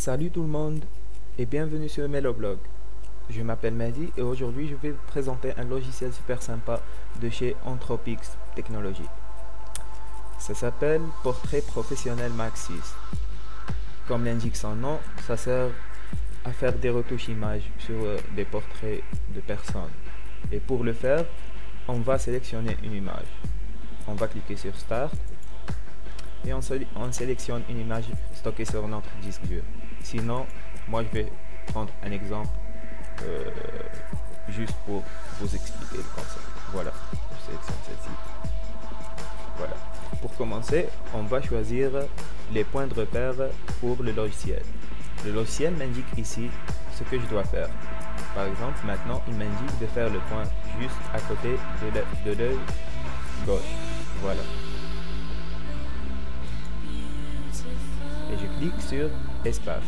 Salut tout le monde et bienvenue sur Meloblog. Je m'appelle Mehdi et aujourd'hui je vais vous présenter un logiciel super sympa de chez Anthropix Technologies. Ça s'appelle Portrait Professionnel Maxis. Comme l'indique son nom, ça sert à faire des retouches images sur des portraits de personnes. Et pour le faire, on va sélectionner une image. On va cliquer sur Start et on sélectionne une image stockée sur notre disque dur. Sinon, moi je vais prendre un exemple juste pour vous expliquer le concept. Voilà, je sélectionne celle-ci. Voilà. Pour commencer, on va choisir les points de repère pour le logiciel. Le logiciel m'indique ici ce que je dois faire. Par exemple, maintenant, il m'indique de faire le point juste à côté de l'œil gauche. Voilà. Et je clique sur espace.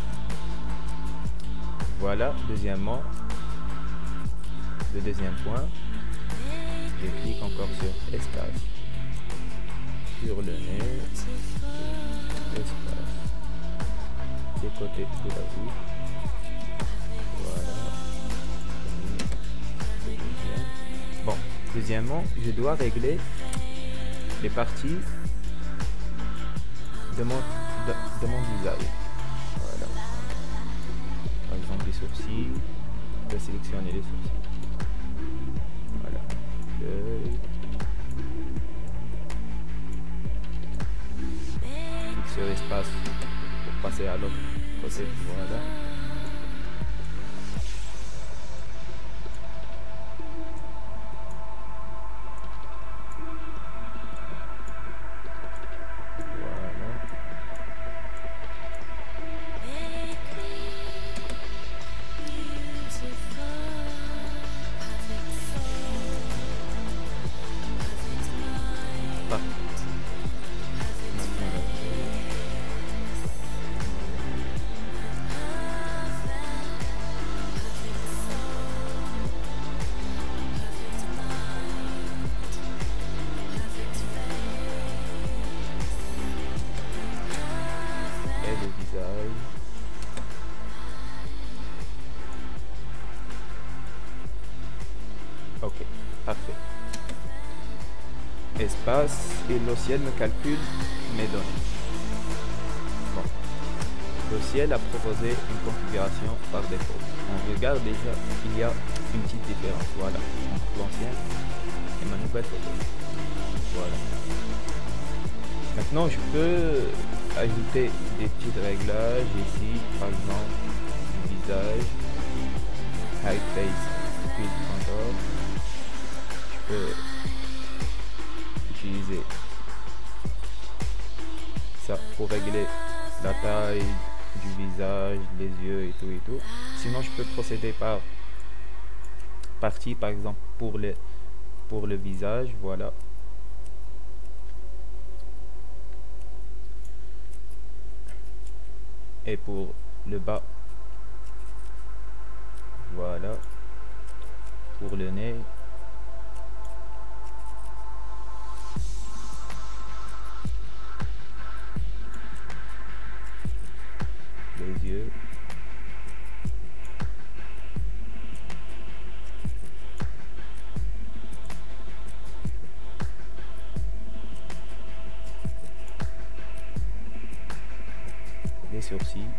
Voilà, deuxièmement, le deuxième point. Je clique encore sur espace. Sur le nez, espace. Des côtés de la bouche. Voilà. Bon, deuxièmement, je dois régler les parties de mon visage. Voilà. Par exemple, les sourcils. Je vais sélectionner les sourcils. Voilà. L'œil. Clique sur espace pour passer à l'autre côté. Voilà. Ok, parfait. Espace et le logiciel me calcule mes données. Bon. Le logiciel a proposé une configuration par défaut. On regarde déjà, il y a une petite différence. Voilà, entre l'ancienne et ma nouvelle photo. Voilà. Maintenant, je peux ajouter des petits réglages ici, par exemple, du visage, high face, fill control. Je peux utiliser ça pour régler la taille du visage, les yeux et tout. Sinon, je peux procéder par partie, par exemple pour le visage, voilà. Et pour le bas, voilà. Pour le nez, les yeux, les sourcils,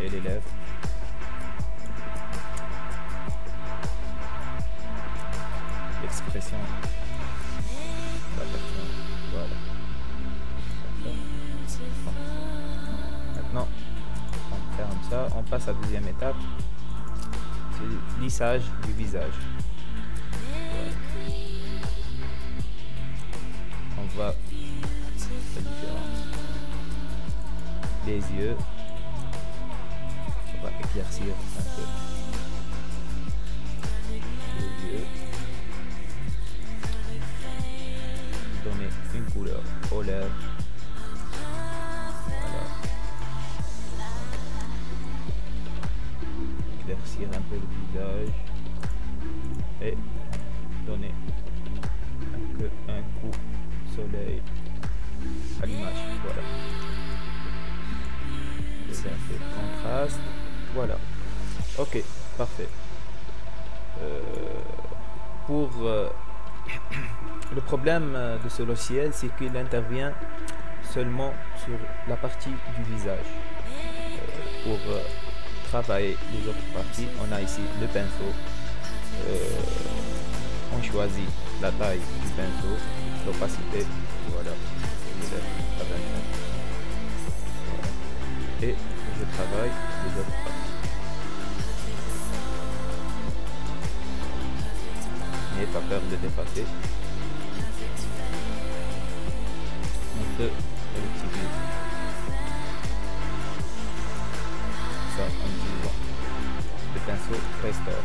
et les lèvres. L'expression de la personne. Voilà. Bon. Maintenant, on ferme ça. On passe à la deuxième étape. C'est le lissage du visage. Voilà. On voit la différence. Les yeux. On va éclaircir un peu. Les yeux. Donner une couleur aux lèvres. Voilà. raccourcir un peu le visage et donner un coup soleil à l'image. Voilà. C'est un peu de contraste. Voilà. Ok, parfait. Pour le problème de ce logiciel, c'est qu'il intervient seulement sur la partie du visage. Pour travailler les autres parties, on a ici le pinceau. On choisit la taille du pinceau, l'opacité, voilà, à 25. Voilà. Et je travaille les autres parties. N'ayez pas peur de dépasser. On peut utiliser ça en utilisant le pinceau Restore.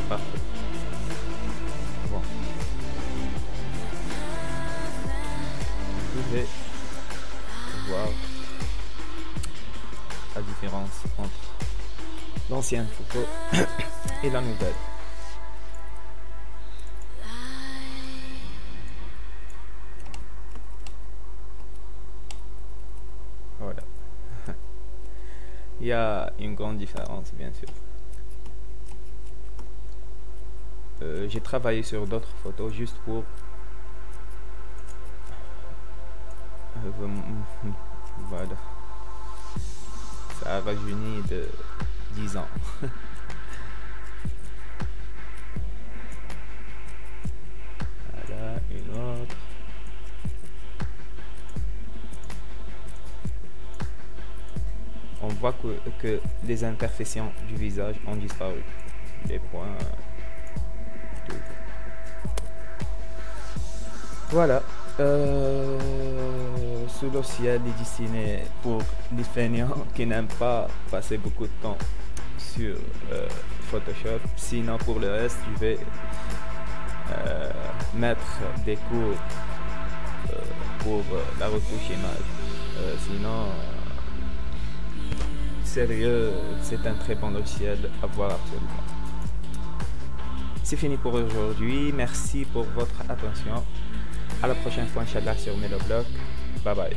Parfait. Bon. Vous pouvez voir la différence entre l'ancienne photo et la nouvelle. Voilà. Il y a une grande différence, bien sûr. J'ai travaillé sur d'autres photos juste pour voilà, ça a rajeuni de 10 ans. Voilà une autre. On voit que les imperfections du visage ont disparu, les points. Voilà, ce logiciel est destiné pour les feignants qui n'aiment pas passer beaucoup de temps sur Photoshop. Sinon, pour le reste, je vais mettre des cours pour la retouche image. Sinon, sérieux, c'est un très bon logiciel à voir absolument. C'est fini pour aujourd'hui. Merci pour votre attention. À la prochaine fois, Inch'Allah, sur Meloblog. Bye bye.